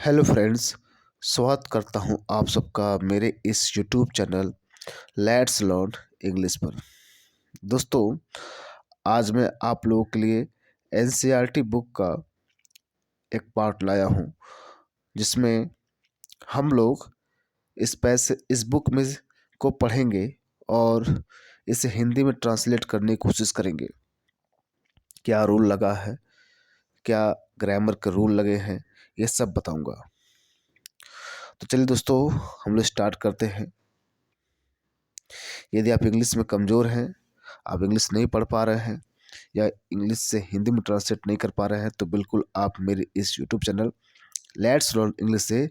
Hello friends. स्वागत करता हूं आप सबका मेरे इस YouTube channel let's learn English पर। दोस्तों, आज मैं आप लोगों के लिए एनसीईआरटी बुक का एक पार्ट लाया हूं, जिसमें हम लोग इस बुक में को पढ़ेंगे और इसे हिंदी में ट्रांसलेट करने की कोशिश करेंगे। क्या रूल लगा है, क्या ग्रामर के रूल लगे हैं, ये सब बताऊंगा। तो चलिए दोस्तों, हम लोग स्टार्ट करते हैं। यदि आप इंग्लिश में कमज़ोर हैं, आप इंग्लिश नहीं पढ़ पा रहे हैं या इंग्लिश से हिंदी में ट्रांसलेट नहीं कर पा रहे हैं, तो बिल्कुल आप मेरे इस YouTube channel let's learn English से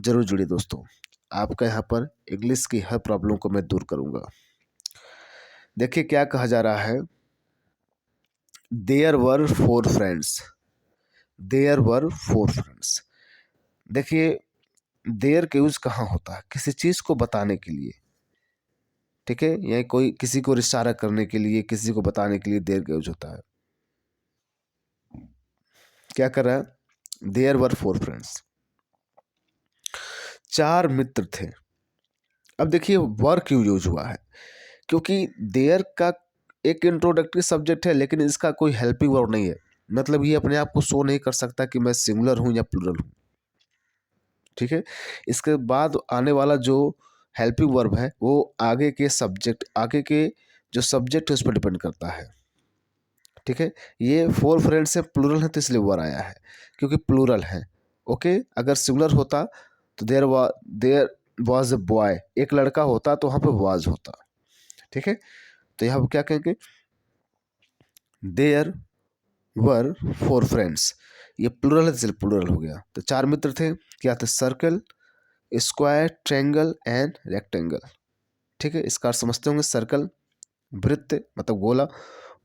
ज़रूर जुड़िए। दोस्तों, आपका यहाँ पर इंग्लिश की हर प्रॉब्लम को मैं दूर करूँगा। देखिए क्या कहा जा रहा है। There were four friends. There were four friends. देखिए, देयर का यूज़ कहाँ होता है? किसी चीज़ को बताने के लिए, ठीक है, या कोई किसी को इशारा करने के लिए, किसी को बताने के लिए देयर का यूज होता है। क्या कर रहा है? There were four friends. चार मित्र थे। अब देखिए वर क्यों यूज हुआ है, क्योंकि देयर का एक इंट्रोडक्टरी सब्जेक्ट है, लेकिन इसका कोई हेल्पिंग वर्ब नहीं है। मतलब ये अपने आप को शो नहीं कर सकता कि मैं सिंगुलर हूं या प्लूरल हूं। ठीक है, इसके बाद आने वाला जो हेल्पिंग वर्ब है वो आगे के जो सब्जेक्ट है उस पर डिपेंड करता है। ठीक है, ये फोर फ्रेंड्स से प्लूरल है तो इसलिए वर आया है, क्योंकि प्लूरल है। ओके, अगर सिंगुलर होता तो देयर वॉज ए बॉय, एक लड़का होता तो वहाँ पे वाज होता। ठीक है, तो यहाँ पर क्या कहेंगे? There were four friends. ये प्लूरल है तो इसलिए प्लूरल हो गया। तो चार मित्र थे। क्या थे? Circle, square, triangle and rectangle. ठीक है, इसका अर्थ समझते होंगे। सर्कल वृत्त मतलब गोला,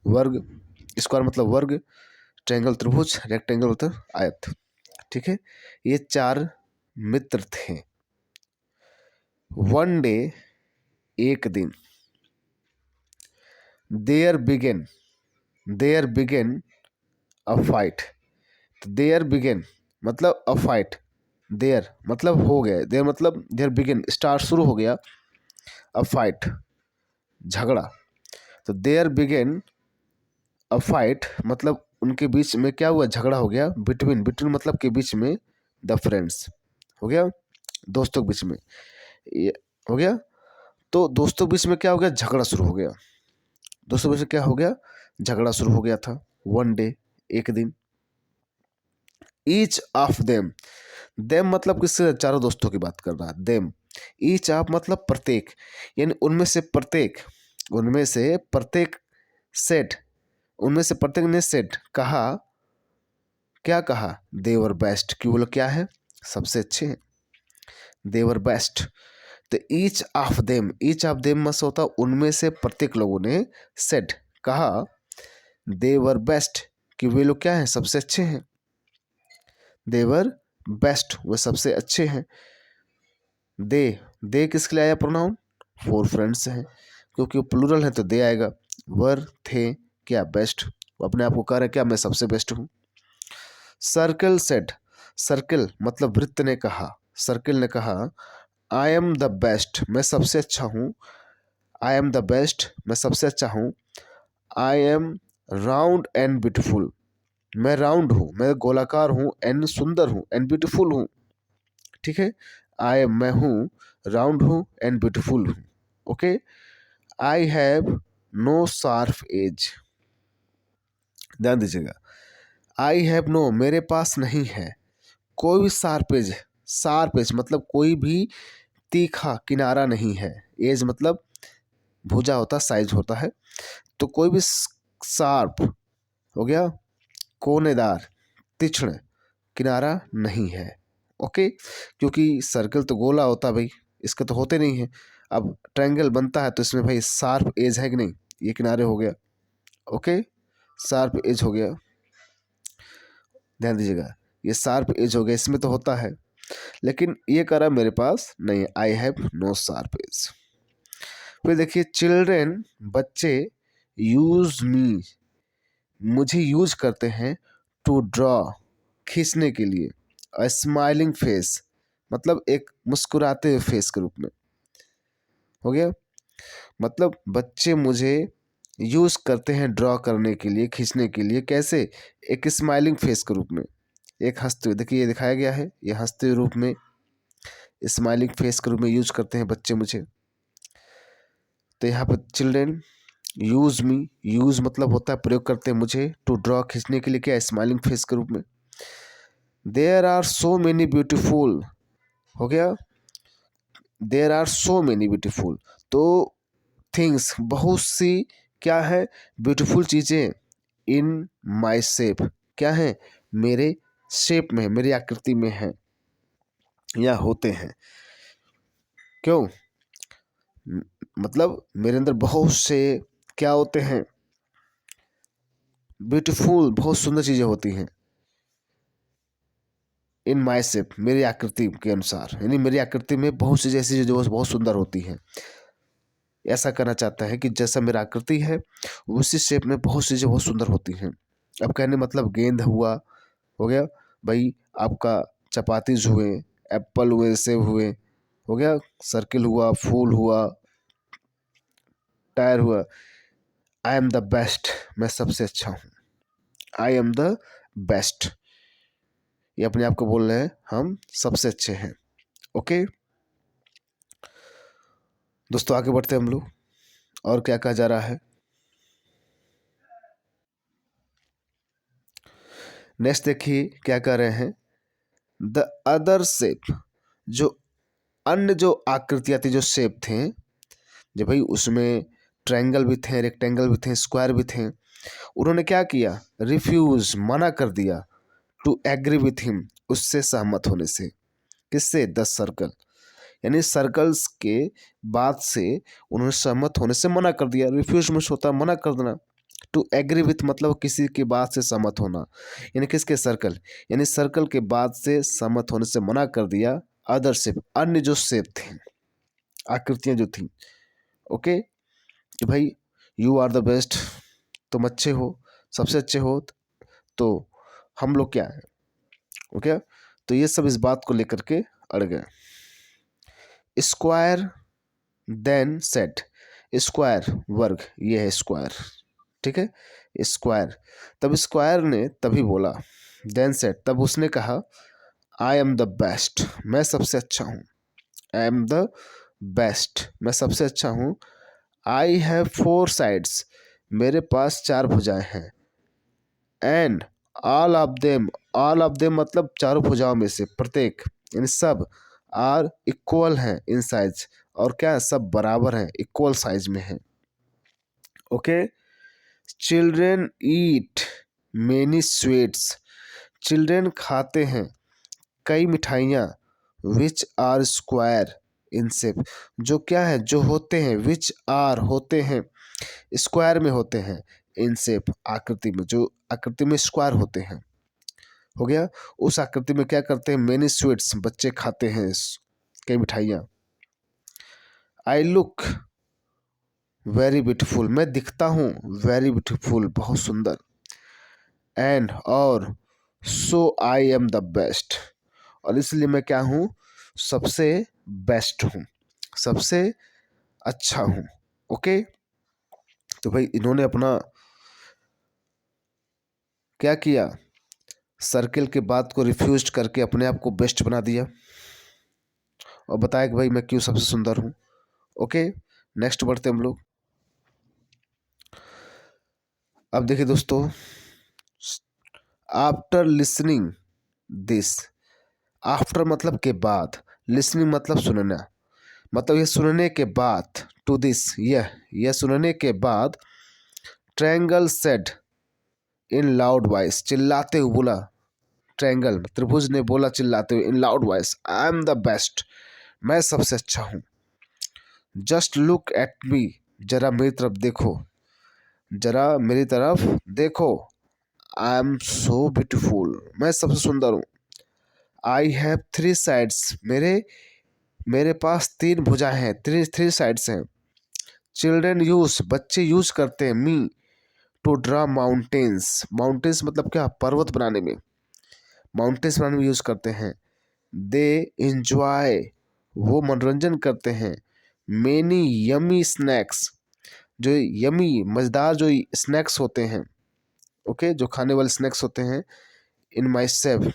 वर्ग स्क्वायर मतलब वर्ग, ट्रायंगल त्रिभुज, रेक्टेंगल मतलब आयत। ठीक है, ये चार मित्र थे। वन डे, एक दिन। There began a fight. There began मतलब अ फाइट। देयर मतलब हो गया, देयर मतलब देयर बिगेन स्टार्ट, शुरू हो गया। अ फाइट झगड़ा। तो देयर बिगेन अ फाइट मतलब उनके बीच में क्या हुआ? झगड़ा हो गया। बिटवीन मतलब के बीच में, द फ्रेंड्स हो गया, दोस्तों के बीच में ये हो गया। तो दोस्तों के बीच में क्या हो गया? झगड़ा शुरू हो गया। दोस्तों के बीच में क्या हो गया? झगड़ा शुरू हो गया था। वन डे, एक दिन। Each of them. देम मतलब किससे? चारों दोस्तों की बात कर रहा है। देम। ईच ऑफ मतलब प्रत्येक, यानी उनमें से प्रत्येक सेट, उनमें से प्रत्येक ने सेट कहा। क्या कहा? देवर बेस्ट, कि वो लोग क्या है? सबसे अच्छे हैं। देवर बेस्ट। तो ईच ऑफ देम मस होता उनमें से प्रत्येक लोगों ने सेड कहा, देवर बेस्ट, कि वे लोग क्या हैं? सबसे अच्छे हैं। देवर बेस्ट, वे सबसे अच्छे हैं। दे किसके लिए आया प्रोनाउन? फोर फ्रेंड्स हैं, क्योंकि वो प्लूरल है तो दे आएगा। वर थे क्या? बेस्ट, वो अपने आप को कह रहे क्या? मैं सबसे बेस्ट हूँ। सर्कल सेड, सर्कल मतलब वृत्त ने कहा, सर्कल ने कहा, आई एम द बेस्ट, मैं सबसे अच्छा हूँ। आई एम द बेस्ट, मैं सबसे अच्छा हूँ। I am round and beautiful, मैं राउंड हूँ, मैं गोलाकार हूँ, एंड सुंदर हूँ, एंड ब्यूटीफुल हूँ। ठीक है, आई एम मैं हूँ, राउंड हूँ, एंड ब्यूटीफुल हूँ। Okay, I have no sharp edge. ध्यान दीजिएगा, आई हैव नो मेरे पास नहीं है कोई भी शार्प एज। शार्प एज मतलब कोई भी तीखा किनारा नहीं है। एज मतलब भुजा होता, साइज होता है। तो कोई भी शार्प हो गया, कोनेदार, तीक्ष्ण किनारा नहीं है। ओके, क्योंकि सर्कल तो गोला होता भाई, इसके तो होते नहीं है। अब ट्रायंगल बनता है तो इसमें भाई शार्प एज है कि नहीं? ये किनारे हो गया। ओके, शार्प एज हो गया, ध्यान दीजिएगा, ये शार्प एज हो गया, इसमें तो होता है, लेकिन ये कह रहा मेरे पास नहीं। I have no sharp edge. फिर देखिए, चिल्ड्रेन बच्चे, यूज मी मुझे यूज करते हैं, टू ड्रॉ खींचने के लिए। अ स्माइलिंग फेस मतलब एक मुस्कुराते हुए फेस के रूप में। हो गया। मतलब बच्चे मुझे यूज़ करते हैं ड्रॉ करने के लिए, खींचने के लिए, कैसे? एक स्माइलिंग फेस के रूप में, एक हंसते हुए। देखिए ये दिखाया गया है, ये हंसते हुए रूप में स्माइलिंग फेस के रूप में यूज करते हैं बच्चे मुझे। तो यहाँ पर चिल्ड्रेन यूज मी, यूज मतलब होता है प्रयोग करते हैं मुझे, टू ड्रॉ खींचने के लिए, क्या? स्माइलिंग फेस के रूप में। There are so many beautiful, हो गया। There are so many beautiful, तो थिंग्स बहुत सी क्या है? ब्यूटीफुल चीज़ें इन माई शेप, क्या है? मेरे शेप में, मेरी आकृति में है या होते हैं। क्यों? मतलब मेरे अंदर बहुत से क्या होते हैं? ब्यूटीफुल, बहुत सुंदर चीज़ें होती हैं इन माई शेप, मेरी आकृति के अनुसार, यानी मेरी आकृति में बहुत सी ऐसी चीज़ें बहुत सुंदर होती हैं। ऐसा करना चाहता है कि जैसा मेरा आकृति है उसी शेप में बहुत सी चीज़ें बहुत सुंदर होती हैं। अब कहने मतलब गेंद हुआ, हो गया भाई, आपका चपातीज हुए, एप्पल हुए, सेब हुए, हो गया, सर्किल हुआ, फूल हुआ, टायर हुआ। आई एम द बेस्ट, मैं सबसे अच्छा हूँ। आई एम द बेस्ट, ये अपने आप को बोल रहे हैं हम सबसे अच्छे हैं। ओके दोस्तों, आगे बढ़ते हैं हम लोग। और क्या कहा जा रहा है? नेक्स्ट देखिए क्या कह रहे हैं। द अदर शेप, जो अन्य जो आकृतियाँ थी, जो शेप थे, जो भाई उसमें ट्रायंगल भी थे, रेक्टेंगल भी थे, स्क्वायर भी थे, उन्होंने क्या किया? रिफ्यूज, मना कर दिया, टू एग्री विथ हिम, उससे सहमत होने से। किससे? द सर्कल, यानी सर्कल्स के बात से उन्होंने सहमत होने से मना कर दिया। रिफ्यूज में होता है मना कर देना। टू एग्री विथ मतलब किसी की बात से सहमत होना, यानी किसके? सर्कल, यानी सर्कल के बात से सहमत होने से मना कर दिया। अदर शेप, अन्य जो शेप थे, आकृतियां जो थी। ओके कि भाई यू आर द बेस्ट, तुम अच्छे हो, सबसे अच्छे हो, तो हम लोग क्या है? ओके तो ये सब इस बात को लेकर के अड़ गए। स्क्वायर देन सेट, स्क्वायर वर्ग, ये है स्क्वायर, ठीक है, स्क्वायर। तब स्क्वायर ने तभी बोला, देन सेट, तब उसने कहा, आई एम द बेस्ट, मैं सबसे अच्छा हूँ। आई एम द बेस्ट, मैं सबसे अच्छा हूँ। आई हैव 4 साइड्स, मेरे पास 4 भुजाएं हैं। एंड ऑल ऑफ देम मतलब चारों भुजाओं में से प्रत्येक, यानी सब, आर इक्वल हैं इन साइज, और क्या है? सब बराबर हैं, इक्वल साइज में हैं। Okay children eat many sweets, children खाते हैं कई मिठाइयाँ, which are square in shape, जो क्या है? जो होते हैं, विच आर होते हैं, स्क्वायर में होते हैं, इन शेप आकृति में, जो आकृति में स्क्वायर होते हैं। हो गया। उस आकृति में क्या करते हैं? मेनी स्वीट्स, बच्चे खाते हैं कई मिठाइयाँ। आई लुक वेरी ब्यूटीफुल, मैं दिखता हूँ वेरी ब्यूटीफुल, बहुत सुंदर। एंड और सो आई एम द बेस्ट, और इसलिए मैं क्या हूँ? सबसे बेस्ट हूँ, सबसे अच्छा हूँ। ओके तो भाई इन्होंने अपना क्या किया? सर्किल के बात को रिफ्यूज करके अपने आप को बेस्ट बना दिया और बताया कि भाई मैं क्यों सबसे सुंदर हूँ। ओके नेक्स्ट बढ़ते हम लोग। अब देखिए दोस्तों, आफ्टर लिसनिंग दिस, आफ्टर मतलब के बाद, लिसनिंग मतलब सुनना, मतलब ये सुनने के बाद, टू दिस, यह सुनने के बाद, triangle said in loud voice, चिल्लाते हुए बोला, ट्रायंगल त्रिभुज ने बोला चिल्लाते हुए, in loud voice, I am the best, मैं सबसे अच्छा हूँ। जस्ट लुक एट मी, जरा मेरी तरफ देखो, जरा मेरी तरफ देखो। आई एम सो ब्यूटीफुल, मैं सबसे सुंदर हूँ। आई हैव 3 साइड्स, मेरे मेरे पास 3 भुजाएं हैं, 3 साइड्स हैं। चिल्ड्रेन यूज, बच्चे यूज करते हैं मी, टू ड्रा माउंटेन्स, माउंटेन्स मतलब क्या? पर्वत बनाने में, माउंटेन्स बनाने में यूज़ करते हैं। दे इंजॉय, वो मनोरंजन करते हैं। मेनी यमी स्नैक्स, जो यमी मज़ेदार जो स्नैक्स होते हैं, ओके, जो खाने वाले स्नैक्स होते हैं। इन माई सेल्फ,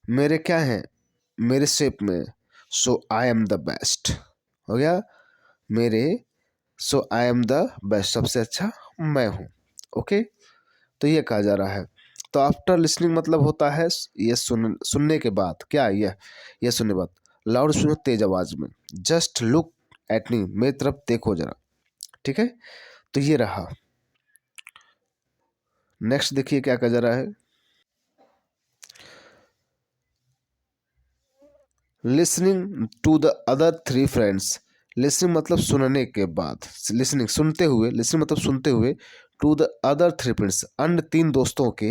मेरे क्या हैं, मेरे शेप में। सो आई एम द बेस्ट, हो गया मेरे, सो आई एम द बेस्ट, सबसे अच्छा मैं हूँ। ओके, तो ये कहा जा रहा है। तो आफ्टर लिसनिंग मतलब होता है ये सुनने के बाद, क्या ये सुनने के बाद। लाउड सुनो, तेज आवाज में। जस्ट लुक एट मी, मेरी तरफ देखो जरा, ठीक है। तो ये रहा। नेक्स्ट देखिए क्या कहा जा रहा है। Listening to the other three friends. Listening मतलब सुनने के बाद, लिसनिंग सुनते हुए, लिसनिंग मतलब सुनते हुए। To the other three friends, अन्य तीन दोस्तों के,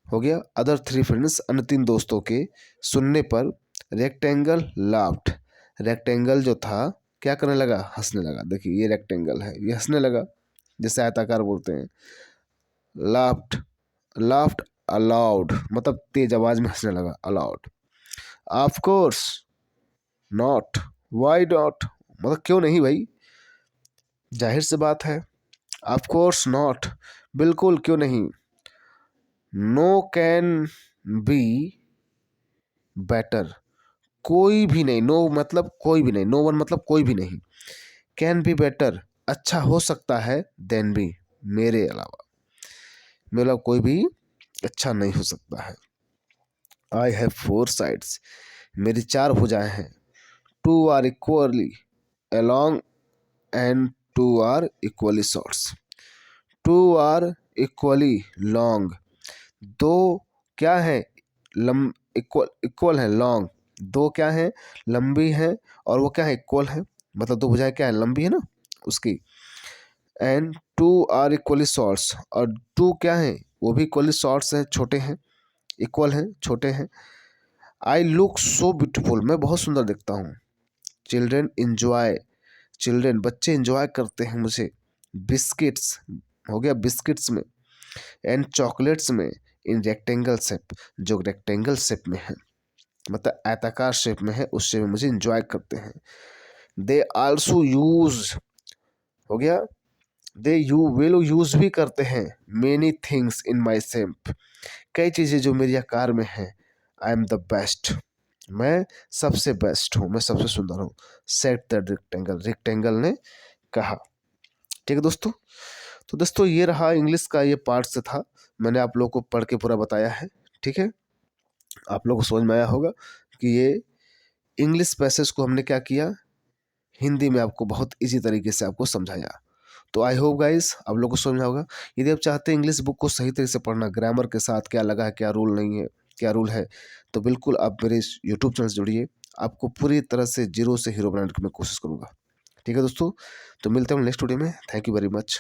हो गया अदर थ्री फ्रेंड्स, अन्य तीन दोस्तों के सुनने पर। रेक्टेंगल लाफ्ट, रेक्टेंगल जो था क्या करने लगा, हंसने लगा। देखिए ये रेक्टेंगल है, ये हंसने लगा, जैसे आयताकार बोलते हैं। लाफ्ट, लाफ्ट अलाउड मतलब तेज आवाज में हंसने लगा, aloud. Of course not, why not मतलब क्यों नहीं भाई, जाहिर सी बात है। ऑफ कोर्स नॉट, बिल्कुल क्यों नहीं। नो कैन बी बेटर, कोई भी नहीं। नो मतलब कोई भी नहीं, नो वन मतलब कोई भी नहीं। कैन बी बेटर, अच्छा हो सकता है। देन बी, मेरे अलावा, मतलब कोई भी अच्छा नहीं हो सकता है। आई हैव फोर साइड्स, मेरी चार भुजाएं हैं। Two are equally along and two are equally short. Two are equally long. दो क्या है, लम इक्वल है। लॉन्ग, दो क्या है, लंबी है। और वो क्या है, इक्वल है, मतलब दो भुजाएं क्या है, लंबी है ना उसकी। And two are equally shorts, और टू क्या है, वो भी इक्वली शॉर्ट्स हैं, छोटे हैं, इक्वल हैं, छोटे हैं। आई लुक सो ब्यूटीफुल, मैं बहुत सुंदर दिखता हूँ। चिल्ड्रेन इंजॉय, चिल्ड्रेन बच्चे इंजॉय करते हैं मुझे। बिस्किट्स, हो गया बिस्किट्स में। एंड चॉकलेट्स में। इन रेक्टेंगल शेप, जो रेक्टेंगल शेप में है, मतलब आयताकार शेप में है, उस शेप में मुझे इंजॉय करते हैं। दे आल्सो यूज, हो गया दे यू वे लोग यूज भी करते हैं। Many things in my shape, कई चीज़ें जो मेरी आकार में हैं। आई एम द बेस्ट, मैं सबसे बेस्ट हूँ, मैं सबसे सुंदर हूँ। सेट द रेक्टेंगल, रेक्टेंगल ने कहा। ठीक है दोस्तों, तो दोस्तों ये रहा इंग्लिश का ये पार्ट से था, मैंने आप लोगों को पढ़ के पूरा बताया है। ठीक है, आप लोगों को समझ में आया होगा कि ये इंग्लिश पैसेज को हमने क्या किया, हिंदी में आपको बहुत इजी तरीके से आपको समझाया। तो आई होप गाइस आप लोगों को समझ होगा। यदि आप चाहते हैं इंग्लिश बुक को सही तरीके से पढ़ना, ग्रामर के साथ क्या लगा है, क्या रूल नहीं है, क्या रूल है, तो बिल्कुल आप मेरे इस यूट्यूब चैनल से जुड़िए। आपको पूरी तरह से जीरो से हीरो बनाने की मैं कोशिश करूँगा। ठीक है दोस्तों, तो मिलते हैं नेक्स्ट वीडियो में। Thank you very much.